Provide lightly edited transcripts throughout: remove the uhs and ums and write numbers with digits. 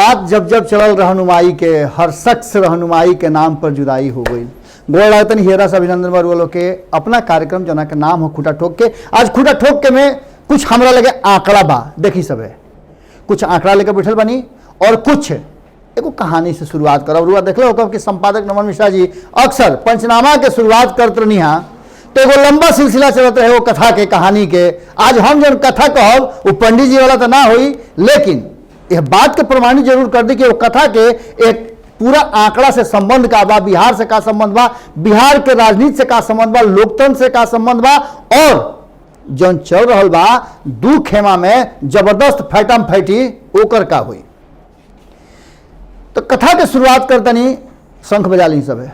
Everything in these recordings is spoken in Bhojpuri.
बात जब जब चलल रहनुमाई के, हर शख्स रहनुमाई के नाम पर जुदाई हो गई। गोड़ लागतन हीरा से अभिनंदन बरुआ के अपना कार्यक्रम जना के नाम हो खूटा ठोक के। आज खूटा ठोक के में कुछ हमरा लगे आंकड़ा बा, देखी सब है कुछ आंकड़ा लेकर बैठल बनी और कुछ एगो कहानी से शुरुआत करब। रुआ देख लो कि संपादक नमन मिश्रा जी अक्सर पंचनामा के शुरुआत करत रहनी हा, तो एगो लंबा सिलसिला चलत रहे वो कथा के, कहानी के। आज हम जो कथा कहब वो पंडित जी वाला तो ना हुई, लेकिन यह बात के प्रमाणित जरूर कर दी कि वो कथा के एक पूरा आंकड़ा से संबंध का बा, बिहार से का संबंध बा, बिहार के राजनीति से का संबंध बा, लोकतंत्र से का संबंध बा, और जौन चल रहा बा दू खेमा में जबरदस्त फैटम फैटी ओकर का हुई। तो कथा के शुरुआत करतनी शंख बजा ली सब है।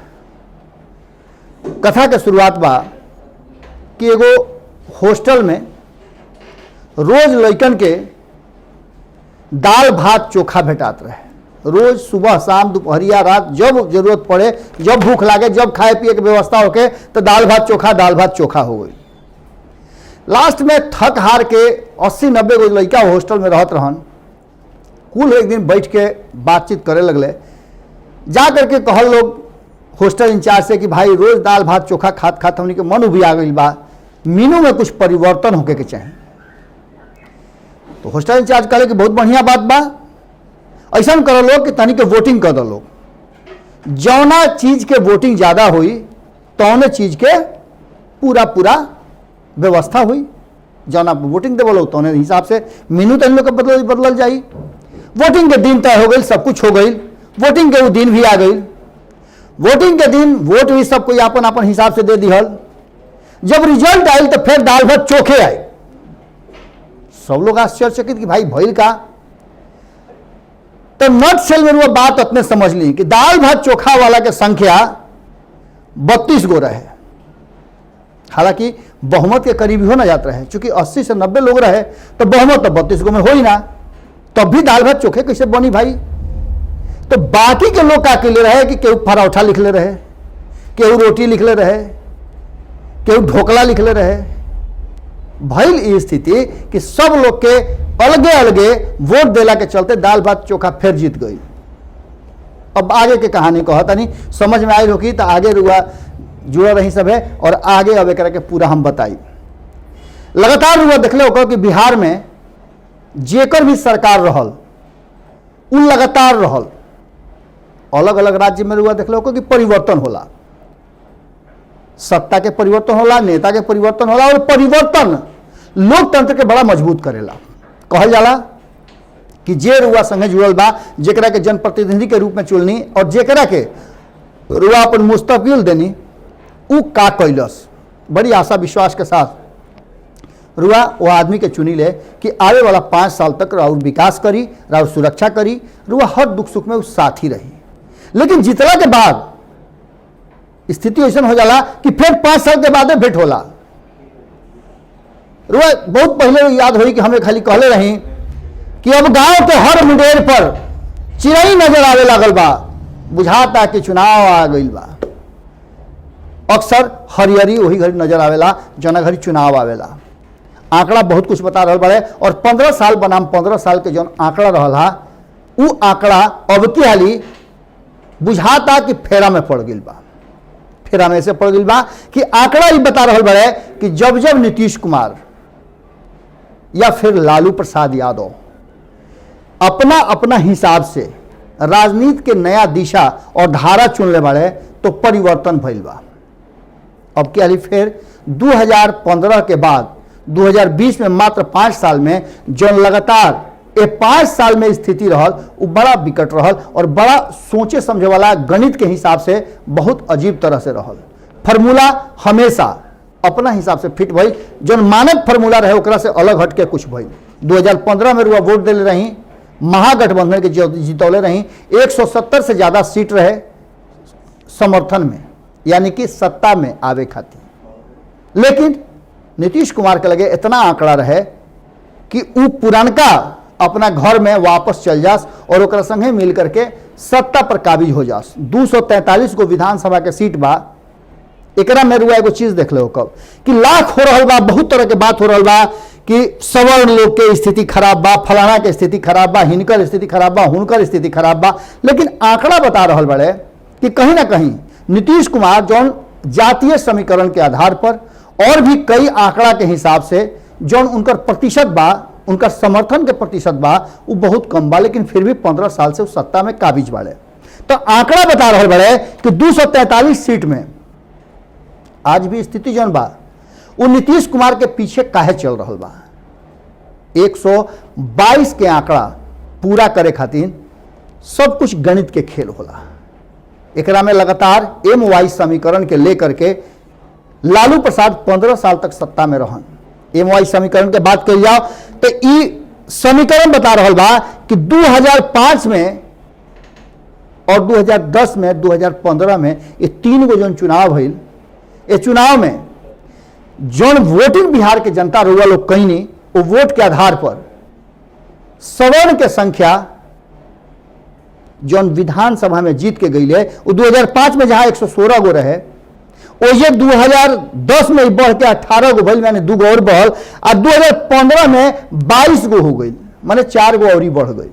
कथा के शुरुआत बा कि एगो हॉस्टल में रोज लइकन के दाल भात चोखा भेटात रहे। रोज सुबह शाम दोपहरिया रात जब जरूरत पड़े, जब भूख लागे, जब खाए पिए के व्यवस्था होके तो दाल भात चोखा हो गई। लास्ट में थक हार के 80-90 गो लड़का हॉस्टल में रहत रहन। कुल एक दिन बैठ के बातचीत करे लगले, जा करके कहल लोग हॉस्टल इंचार्ज से कि भाई रोज दाल भात चोखा खात खात हमनी के मन उबिया गई बा, मीनू में कुछ परिवर्तन होके के चाहिए। तो हॉस्टल इंचार्ज कहले कि बहुत बढ़िया बात बा, ऐसा करो लोग कि तनी के वोटिंग कर दो लोग, जौना चीज के वोटिंग ज्यादा हुई तौने चीज के पूरा व्यवस्था हुई। जौना वोटिंग देवो लोग तौने हिसाब से मीनू तन लोग के बदलल जाई। वोटिंग के दिन तय हो गई, सब कुछ हो गई, वोटिंग के वो दिन भी आ गई। वोटिंग के दिन वोट भी सब कोई अपन अपन हिसाब से दे दिहल। जब रिजल्ट आयल तो फिर दाल भात चोखे आए। सब लोग आश्चर्यचकित कि भाई भइल का। तो नट सेल में वो बात अपने समझ ली कि दाल भात चोखा वाला के संख्या 32 गो रहे। हालांकि बहुमत के करीब हो ना जात रहे, चूंकि 80 से 90 लोग रहे तो बहुमत तो 32 गो में हो ही ना, तब भी दाल भात चोखे कैसे बनी भाई। तो बाकी के लोग का अकेले रहे कि केहू पराठा लिख ले रहे, केहू रोटी लिख ले रहे, केहू ढोकला लिख ले रहे। भइल ये स्थिति कि सब लोग के अलगे अलगे वोट देला के चलते दाल भात चोखा फिर जीत गई। अब आगे के कहानी कहता नहीं समझ में आई होगी तो आगे रुआ जुड़ा रही सब है, और आगे अब एक के पूरा हम बताई। लगातार रुआ देखले हो कि बिहार में जेकर भी सरकार रहल उ लगातार रहल। अलग अलग राज्य में रुआ देखले हो कि परिवर्तन होला, सत्ता के परिवर्तन होला, नेता के परिवर्तन होला, और परिवर्तन लोकतंत्र के बड़ा मजबूत करेला। कहल जाला कि जे रुआ संगे जुड़ल बा, जेकरा के जनप्रतिनिधि के रूप में चुननी और जेकरा के रुआ अपन मुस्तकिल देनी, उ का कैलस। बड़ी आशा विश्वास के साथ रुआ वो आदमी के चुनी ले कि आवे वाला 5 साल तक राउर विकास करी, राउर सुरक्षा करी, रुआ हर दुख सुख में उस साथ ही रही। लेकिन जितला के बाद स्थिति ऐसा हो जाला कि फिर 5 साल के बाद भेंट होला। रुआ बहुत पहले याद हुई कि हमें खाली कहले रही कि अब गांव के हर मुंडेर पर चिड़ई नजर आवे लागल बा, बुझाता कि चुनाव आ गई बा। अक्सर हरियरी वही घड़ी नजर आवेला जना घड़ी चुनाव आवेला। आंकड़ा बहुत कुछ बता रहा बड़े, और 15 साल बनाम 15 साल के जौन आंकड़ा रहा उ आंकड़ा अब की हाली बुझाता कि फेरा में पड़ गई बा। फेरा में से पड़ गई बा कि आंकड़ा ये बता रहा बड़े कि जब जब नीतीश कुमार या फिर लालू प्रसाद यादव अपना अपना हिसाब से राजनीति के नया दिशा और धारा चुन ले बड़े तो परिवर्तन भइल बा। अब क्या फिर 2015 के बाद 2020 में मात्र 5 साल में जो लगातार ये 5 साल में स्थिति रहल वो बड़ा विकट रहल, और बड़ा सोचे समझे वाला गणित के हिसाब से बहुत अजीब तरह से रहल। फार्मूला हमेशा अपना हिसाब से फिट भई, जो मानक फार्मूला रहे ओकरा से अलग हट के कुछ भई। 2015 में रुआ वोट दिले रही, महागठबंधन के जितौले रही, 170 से ज्यादा सीट रहे समर्थन में, यानी कि सत्ता में आवे खातिर। लेकिन नीतीश कुमार के लगे इतना आंकड़ा रहे कि उ पुरानका अपना घर में वापस चल जास और ओकरा संगे मिल करके सत्ता पर काबिज हो जास। 243 गो विधानसभा के सीट बा। एकरा में रुआ एगो चीज देख लो कब कि लाख हो रहा बा, बहुत तरह के बात हो रहा बा कि सवर्ण लोग के स्थिति खराब बा, फलाना के स्थिति खराब बा, हिनकर स्थिति खराब बा, हुनकर स्थिति खराब बा, लेकिन आंकड़ा बता रहा बड़े कि कहीं ना कहीं नीतीश कुमार जौन जातीय समीकरण के आधार पर और भी कई आंकड़ा के हिसाब से जौन उनकर प्रतिशत बा, उनका समर्थन के प्रतिशत बा, वो बहुत कम बा, लेकिन फिर भी 15 साल से सत्ता में काबिज बाड़े। तो आंकड़ा बता रहे बड़े कि 243 सीट में आज भी स्थिति जौन बा वो नीतीश कुमार के पीछे काहे चल रहा बा। 122 के आंकड़ा पूरा करे खातिर सब कुछ गणित के खेल होला। एकरा में लगातार MY समीकरण के लेकर के लालू प्रसाद 15 साल तक सत्ता में रहन। MY समीकरण के बात करी जाओ तो ई समीकरण बता रहा बा कि 2005 में और 2010 में 2015 में ये 3 गो जौन चुनाव भइल, ये चुनाव में जौन वोटिंग बिहार के जनता रुआ लोग कहीं नहीं, वो वोट के आधार पर सवर्ण के संख्या जौन विधानसभा में जीत के गई है वो 2005 में जहां 116 गो रहे, ओजे 2010 में बढ़ के 18 गो भइल, यानी 2 गो और बढ़ल, और 2015 में 22 गो हो गई, माने 4 गो और ही बढ़ गई।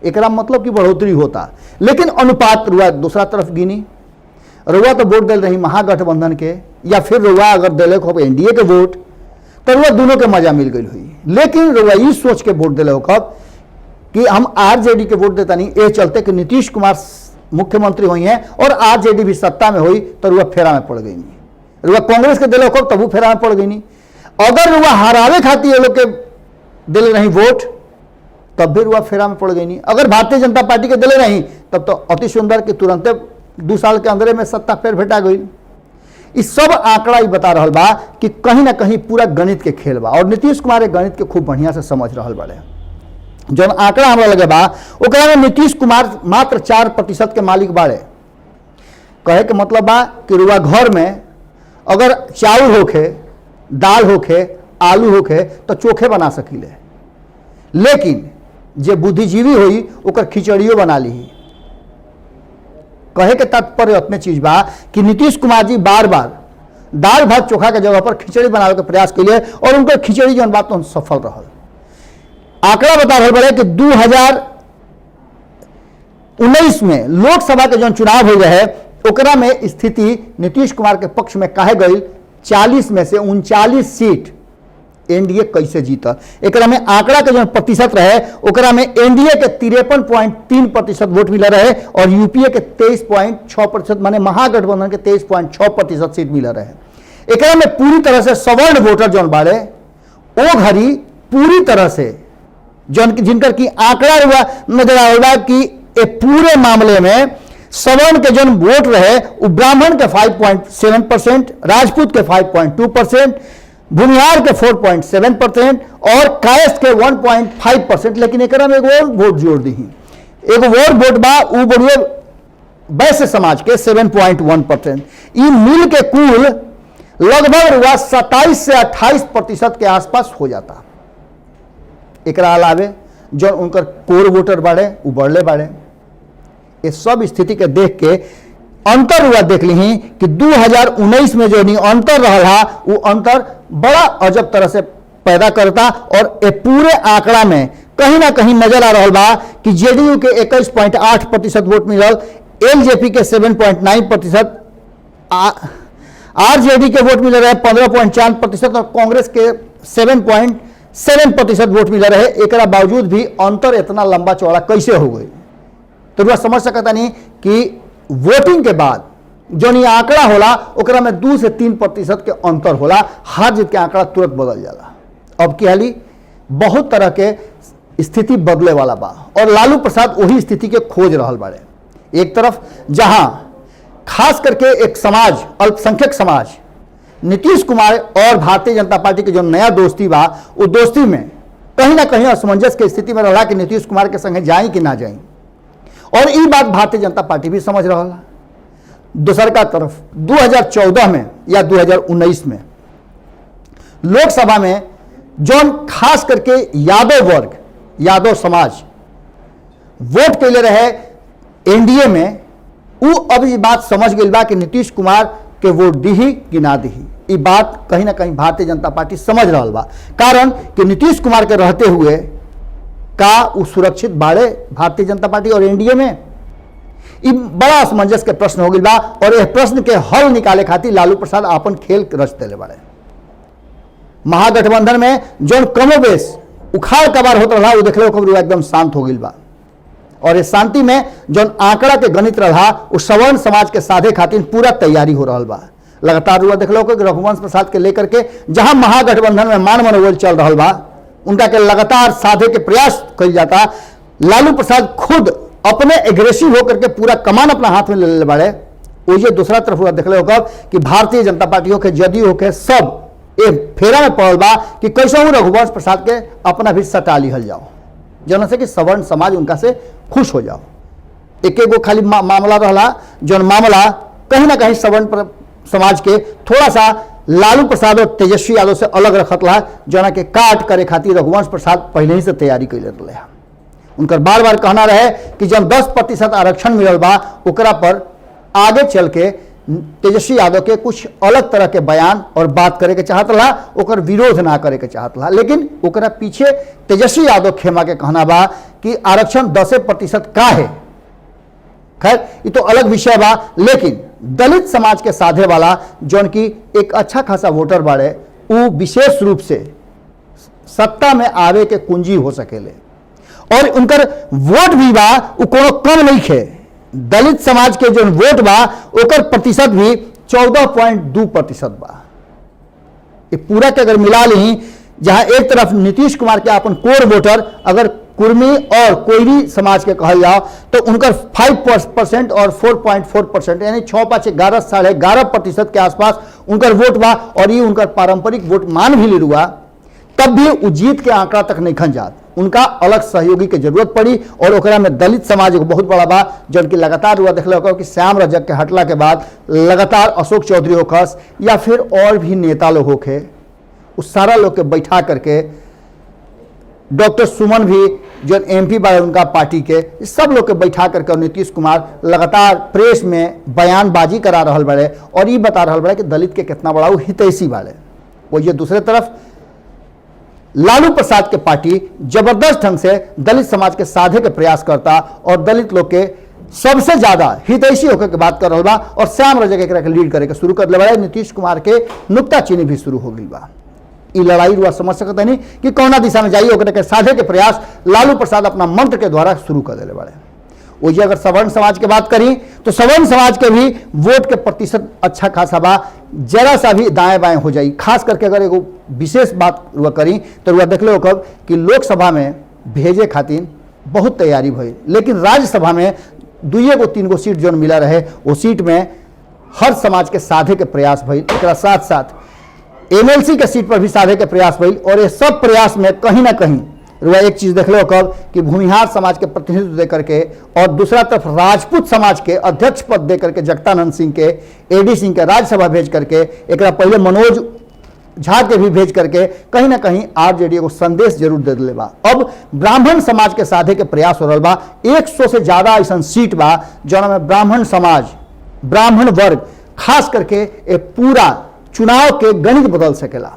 एकरा मतलब कि बढ़ोतरी होता, लेकिन अनुपात रुआ दूसरा तरफ गिनी। रुआ तो वोट दिल रही महागठबंधन के, या फिर रुआ अगर दिले हो NDA के वोट, तो रुआ दोनों के मजा मिल गई हुई। लेकिन रुआ ये सोच के वोट दिले हो कब कि हम RJD के वोट देता नहीं, ये चलते कि नीतीश कुमार मुख्यमंत्री हुई हैं और RJD भी सत्ता में हुई, तो रुआ फेरा में पड़ गई नहीं। रुआ कांग्रेस के दिले हो कब, तब वो फेरा में पड़ गई नहीं। अगर रुआ हरावे खाती ये लोग के दिले नहीं वोट, तब भी रुआ फेरा में पड़ गई नहीं। अगर भारतीय जनता पार्टी के दिले नहीं, तब तो अति सुंदर कि तुरंत 2 साल के अंदर में सत्ता फिर भेटा गई। इस सब आंकड़ा ही बता रहा बा कि कहीं ना कहीं पूरा गणित के खेल बा, और नीतीश कुमार एक गणित के खूब बढ़िया से समझ रहा बड़े। जौन आंकड़ा हमरा लगे बा ओकरा में नीतीश कुमार मात्र 4% के मालिक बाड़े। कहे के मतलब बा कि रुआ घर में अगर चावल होखे, दाल होखे, आलू होखे, तो चोखे बना सकीले, लेकिन जे बुद्धिजीवी होई ओकर खिचड़ियो बना ली। कहे के तात्पर्य अपने चीज बा कि नीतीश कुमार जी बार बार दाल भात चोखा के जगह पर खिचड़ी बनावे के प्रयास कैले, और उनकर खिचड़ी जौन बात तो सफल रहल। आंकड़ा बता रहे बड़े कि 2019 में लोकसभा के जौन चुनाव हो रहे, ओकरा में स्थिति नीतीश कुमार के पक्ष में काहे गई। 40 में से 39 सीट NDA कैसे जीता, एकरा में आंकड़ा के जो प्रतिशत रहे, ओकरा में NDA के 53.3% वोट मिला रहे, और UPA के 23.6%, माने महागठबंधन के 23.6% सीट मिला रहे। एकरा में पूरी तरह से सवर्ण वोटर जौन बाड़े ओ घड़ी पूरी तरह से जौन जिनकर की आंकड़ा हुआ नजर आएगा कि ए पूरे मामले में सवर्ण के जौन वोट रहे वो ब्राह्मण के 5.7%, राजपूत के 5.2%, भूमिहार के 4.7% और कायस्थ के 1.5%। लेकिन एकरा में एगो वोट जोड़ दी, एगो और वोट बा उ बढ़िए वैश्य समाज के 7.1%। ई मिल के कुल लगभग 27 से 28% के आसपास हो जाता। एकरा अलावे जो उनकर कोर वोटर बाड़े वो बढ़ले बाड़े। ये सब स्थिति के देख के अंतर हुआ देख ली कि 2019 में जो नहीं अंतर रहा वो अंतर बड़ा अजब तरह से पैदा करता, और ये पूरे आंकड़ा में कहीं ना कहीं नजर आ रहा बा कि JDU के 21.8% वोट मिलल, LJP के 7.9%, RJD के वोट मिल रहे 15.4% और कांग्रेस के 7.7% वोट मिल रहे। एकरा बावजूद भी अंतर इतना लंबा चौड़ा कैसे हो गई, तो वह समझ सकता नहीं कि वोटिंग के बाद जो नहीं आंकड़ा होला ओकरा में 2 से 3% के अंतर होला, हार जीत के आंकड़ा तुरंत बदल जाला। अब की हाली बहुत तरह के स्थिति बदले वाला बा, और लालू प्रसाद वही स्थिति के खोज रहल बाड़े। एक तरफ जहां खास करके एक समाज, अल्पसंख्यक समाज, नीतीश कुमार और भारतीय जनता पार्टी के जो नया दोस्ती बा, वो दोस्ती में कहीं ना कहीं असमंजस के स्थिति में रहा कि नीतीश कुमार के संगे जाई कि ना जाई, और ये बात भारतीय जनता पार्टी भी समझ रहा है। दूसर का तरफ 2014 में या 2019 में लोकसभा में जौन खास करके यादव वर्ग, यादव समाज वोट के लिए रहे NDA में, वो अब ये बात समझ गई बा कि नीतीश कुमार के वोट दी कि ना दी। ये बात कहीं ना कहीं भारतीय जनता पार्टी समझ रहा बा, कारण कि नीतीश कुमार के रहते हुए का वो सुरक्षित बाड़े भारतीय जनता पार्टी और एनडीए में। ये बड़ा असमंजस के प्रश्न हो गई बा और यह प्रश्न के हल निकाले खातिर लालू प्रसाद अपन खेल रच दिले बाड़े। महागठबंधन में जो कमोबेश उखाड़ कबार होता रहा वो देख लो एकदम शांत हो गई बा और इस शांति में जो आंकड़ा के गणित रहा वो सवर्ण समाज के साधे खातिर पूरा तैयारी हो रहा बा। लगातार हुआ देख लो कि रघुवंश प्रसाद के लेकर के जहां महागठबंधन में मान मनोबल चल रहा बा उनका के लगातार साधे के प्रयास कल जाता। लालू प्रसाद खुद अपने एग्रेसिव होकर के पूरा कमान अपना हाथ में ले ले बाड़े। ये दूसरा तरफ हुआ देख लो कि भारतीय जनता पार्टी हो के जदयू हो के सब ए फेरा में पड़ल बा कि कैसे हूं रघुवंश प्रसाद के अपना भी सटा लिहल जाओ जौन से कि सवर्ण समाज उनका से खुश हो जाओ। एक गो खाली मामला रहा जौन मामला कहीं ना कहीं सवर्ण समाज के थोड़ा सा लालू प्रसाद और तेजस्वी यादव से अलग रखत रहा जना के काट करे खातिर रघुवंश प्रसाद पहले ही से तैयारी कैले रहे। उनकर बार बार कहना रहे कि जब 10% आरक्षण मिलल बा ओकरा पर आगे चल के तेजस्वी यादव के कुछ अलग तरह के बयान और बात करे के चाहत रहा, ओकर विरोध ना करे के चाहत रहा। लेकिन ओकरा पीछे तेजस्वी यादव खेमा के कहना बा कि आरक्षण 10% का है। खैर ये तो अलग विषय बा, लेकिन दलित समाज के साधे वाला जौन की एक अच्छा खासा वोटर बाड़े वो विशेष रूप से सत्ता में आवे के कुंजी हो सकेले और उनकर वोट भी बा वो कोनो कम नहीं खे। दलित समाज के जो वोट बा ओकर प्रतिशत भी 14.2% बा। ये पूरा के अगर मिला ली जहां एक तरफ नीतीश कुमार के अपन कोर वोटर अगर कुर्मी और कोयरी समाज के कहल जाओ तो उनकर 5% और 4.4% यानी 6-5-11 11.5% के आसपास उनकर वोट बा और ये उनकर पारंपरिक वोट मान भी ले रुआ तब भी वो जीत के आंकड़ा तक नहीं खन जात। उनका अलग सहयोगी के जरूरत पड़ी और ओकरा में दलित समाज एक बहुत बड़ा बा जौन की लगातार हुआ देख लो कि श्याम रजक के हटला के बाद लगातार अशोक चौधरी होखस या फिर और भी नेता लोग होखे उस सारा लोग के बैठा करके डॉक्टर सुमन भी जो एमपी बा उनका पार्टी के सब लोग के बैठा करके और नीतीश कुमार लगातार प्रेस में बयानबाजी करा रहा बड़े और ये बता रहा बड़े कि दलित के कितना बड़ा वो हितैषी बाड़े। वो ये दूसरे तरफ लालू प्रसाद के पार्टी जबरदस्त ढंग से दलित समाज के साधे के प्रयास करता और दलित लोग के सबसे ज्यादा हितैषी होकर के बात कर रहा बा और श्याम रजक एकरा के लीड करे के शुरू कर दिया। नीतीश कुमार के नुक्ताचीनी भी शुरू हो गई बा। ये लड़ाई रुआ समझ सकते नहीं कि कौना दिशा में जाइए ओकरे के साधे के प्रयास लालू प्रसाद अपना मंत्र के द्वारा शुरू कर दिले बड़े। वही अगर सवर्ण समाज की बात करी तो सवर्ण समाज के भी वोट के प्रतिशत अच्छा खासा बा, जरा सा भी दाएं बाएं हो जाई। खास करके अगर एगो विशेष बात रुआ करी तो रुआ देख लो कब कि लोकसभा में भेजे खातिर बहुत तैयारी भई, लेकिन राज्यसभा में 2-3 गो सीट जो मिला रहे वो सीट में हर समाज के साधे के प्रयास भई। एक साथ साथ एमएलसी के सीट पर भी साधे के प्रयास भई और ये सब प्रयास में कहीं ना कहीं रुआ एक चीज देख लो कब कि भूमिहार समाज के प्रतिनिधित्व दे करके और दूसरा तरफ राजपूत समाज के अध्यक्ष पद दे करके जगतानंद सिंह के एडी सिंह के राज्यसभा भेज करके एक पहले मनोज झा के भी भेज करके कहीं ना कहीं आरजेडी को संदेश जरूर दे दिले बा। अब ब्राह्मण समाज के साधे के प्रयास हो रहा बा। 100 से ज्यादा ऐसा सीट बा जौन में ब्राह्मण समाज ब्राह्मण वर्ग खास करके पूरा चुनाव के गणित बदल सकेला।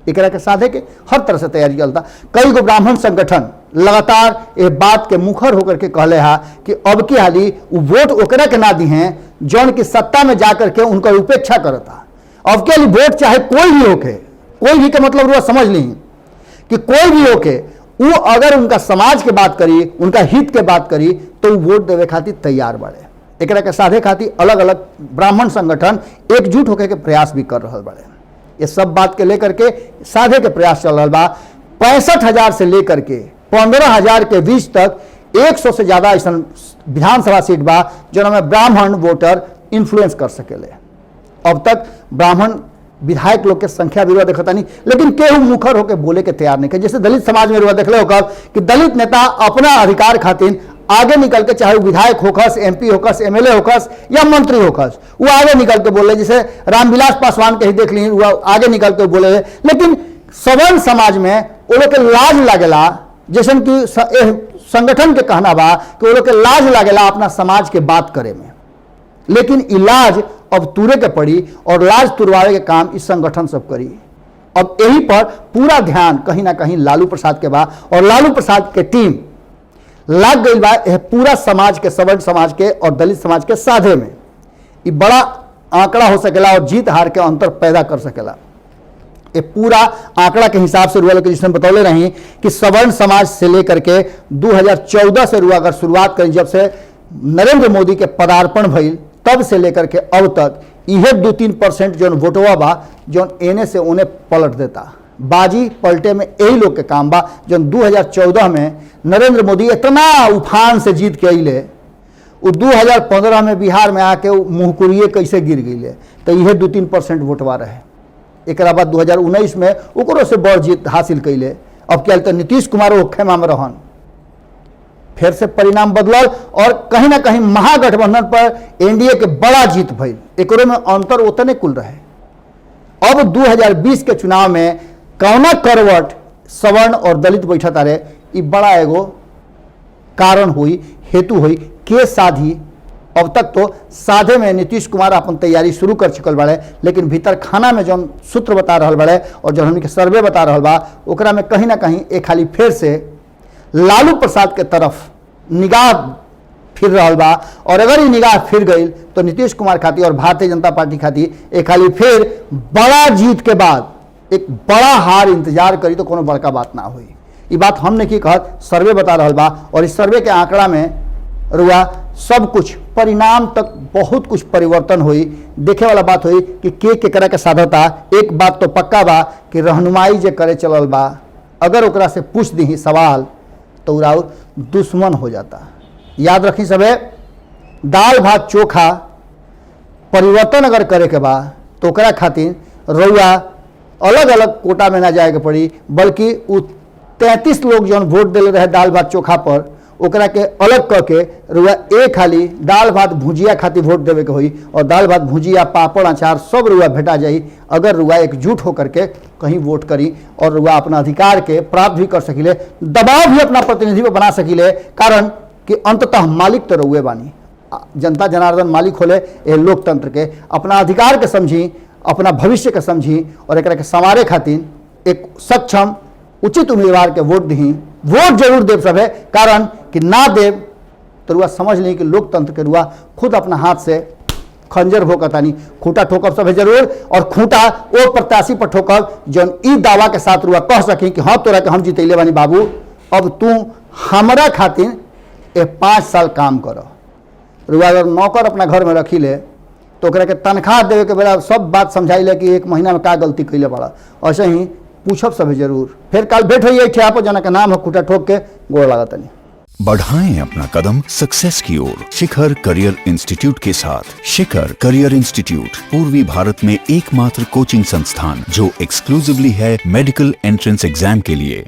एक के साधे के हर तरह से तैयारी चलता। कई गो ब्राह्मण संगठन लगातार ये बात के मुखर होकर के कहले हा कि अब की हाली वोट ओकरा के ना दी हैं जौन की सत्ता में जाकर के उनका उपेक्षा करता। अब के लिए वोट चाहे कोई भी होके, कोई भी के मतलब वो समझ ली कि कोई भी होके वो अगर उनका समाज के बात करी उनका हित के बात करी तो वोट देवे खातिर तैयार बड़े। एक के साधे खातिर अलग अलग ब्राह्मण संगठन एकजुट होकर के प्रयास भी कर रहा बड़े। ये सब बात के लेकर के साधे के प्रयास चल रहा बा। 65,000 से लेकर के 15,000 के बीच तक 100 से ज्यादा ऐसा विधानसभा सीट बा जो में ब्राह्मण वोटर इन्फ्लुएंस कर सकेले। अब तक ब्राह्मण विधायक लोग के संख्या भी देखता नहीं, लेकिन केहू मुखर होकर बोले के तैयार नहीं। जैसे दलित समाज में देख लो कि दलित नेता अपना अधिकार खातिर आगे निकल के चाहे विधायक hocus, MP hocus, MLA hocus या मंत्री होकस, वो आगे निकल के बोले। जैसे रामविलास पासवान के ही देख ली वो आगे निकल के बोले। लेकिन सवर्ण समाज में वो लोग के लाज लागेला, जैसे कि संगठन के कहना बा कि वो लोग के लाज लागेला अपना समाज के बात करे में। लेकिन इलाज अब तुरे के पड़ी और लाज तुरवावे के काम इस संगठन सब करी। अब यही पर पूरा ध्यान कहीं ना कहीं लालू प्रसाद के बा और लालू प्रसाद के टीम लग गई बा यह पूरा समाज के, सवर्ण समाज के और दलित समाज के साधे में। ये बड़ा आंकड़ा हो सकेला और जीत हार के अंतर पैदा कर सकेला। ये पूरा आंकड़ा के हिसाब से रुआ के जिसने बतौले रही कि सवर्ण समाज से लेकर के 2014 से रुआ अगर शुरुआत करें, जब से नरेंद्र मोदी के पदार्पण भइल तब से लेकर के अब तक यह 2-3% जो वोटवा बा जो एने से उन्हें पलट देता। बाजी पलटे में यही लोग के काम बा। जो 2014 में नरेंद्र मोदी इतना उफान से जीत के अले, वो 2015 में बिहार में आके मुँहकुरिए कैसे गिर गई, तो यह 2-3% वोटवा रहे। एक बाद 2019 में ओकरो से बड़ जीत हासिल कैले। अब क्या तो नीतीश कुमार वो खेमा में रहन, फिर से परिणाम बदलल और कहीं ना कहीं महागठबंधन पर एनडीए के बड़ा जीत भइल। एकरो में अंतर उतने कुल रहे। अब 2020 के चुनाव में कौना करवट सवर्ण और दलित बैठा तारे, ये बड़ा एगो कारण हुई, हेतु हुई के साधी। अब तक तो साधे में नीतीश कुमार अपन तैयारी शुरू कर चुकल बड़े, लेकिन भीतर खाना में जौन सूत्र बता रहा बड़े और जो हमने के सर्वे बता रहा बा, ओकरा में कहीं ना कहीं एक खाली फिर से लालू प्रसाद के तरफ निगाह फिर रहा बा। और अगर ये निगाह फिर गई तो नीतीश कुमार खाती और भारतीय जनता पार्टी खाती एक खाली फिर बड़ा जीत के बाद एक बड़ा हार इंतजार करी तो कोनो बड़का बात ना हुई। ये बात हमने की कहत सर्वे बता रहा बा और इस सर्वे के आंकड़ा में रुआ सब कुछ परिणाम तक बहुत कुछ परिवर्तन हुई। देखे वाला बात हुई कि के केकरा के साधता। एक बात तो पक्का बा कि रहनुमाई जे करे चलल बा, अगर ओकरा से पूछ दी सवाल तो उराउर दुश्मन हो जाता। याद रखी सबे, दाल भात चोखा परिवर्तन अगर करे के बा तो ओकरा खातिर रउआ अलग अलग कोटा में ना जाए के पड़ी, बल्कि 33 लोग जौन वोट दिले रहे दाल भात चोखा पर, ओकरा के अलग करके रुआ एक खाली दाल भात भुजिया खातिर वोट देवे के होई और दाल भात भुजिया पापड़ अचार सब रुआ भेटा जाई अगर रुआ एकजुट होकर के कहीं वोट करी और रुआ अपना अधिकार के प्राप्त भी कर सकिले, दबाव भी अपना प्रतिनिधि पर बना सकिले। कारण कि अंततः मालिक तो रुए बानी, जनता जनार्दन मालिक होले। ये लोकतंत्र के अपना अधिकार के समझी, अपना भविष्य के समझी और एक संवारे खातिर एक सक्षम उचित उम्मीदवार के वोट दी। वोट जरूर देव सब है, कारण कि ना देव तो रुआ समझ ली कि लोकतंत्र के रुआ खुद अपना हाथ से खंजर भोकतानी। खूंटा ठोकब सब है जरूर, और खूंटा वो प्रत्याशी पर ठोकब जौन ई दावा के साथ रुआ कह सकी कि हाँ तोरा के हम जीतैले बानी बाबू, अब तू हमारा खातिर ये 5 साल काम करो। रुआ अगर नौकर अपना घर में रखी ले तो ओकरा के तनख्वाह देवे के बेला सब बात समझाई ले कि 1 महीना में का गलती कैले बड़ा, ऐसे ही पूछब सब जरूर। फिर कल भेंट हुई है पर जना का नाम है खूंटा ठोक के गोड़ लागतनी। बढ़ाएं अपना कदम सक्सेस की ओर शिखर करियर इंस्टीट्यूट के साथ। शिखर करियर इंस्टीट्यूट पूर्वी भारत में एकमात्र कोचिंग संस्थान जो एक्सक्लूसिवली है मेडिकल एंट्रेंस एग्जाम के लिए।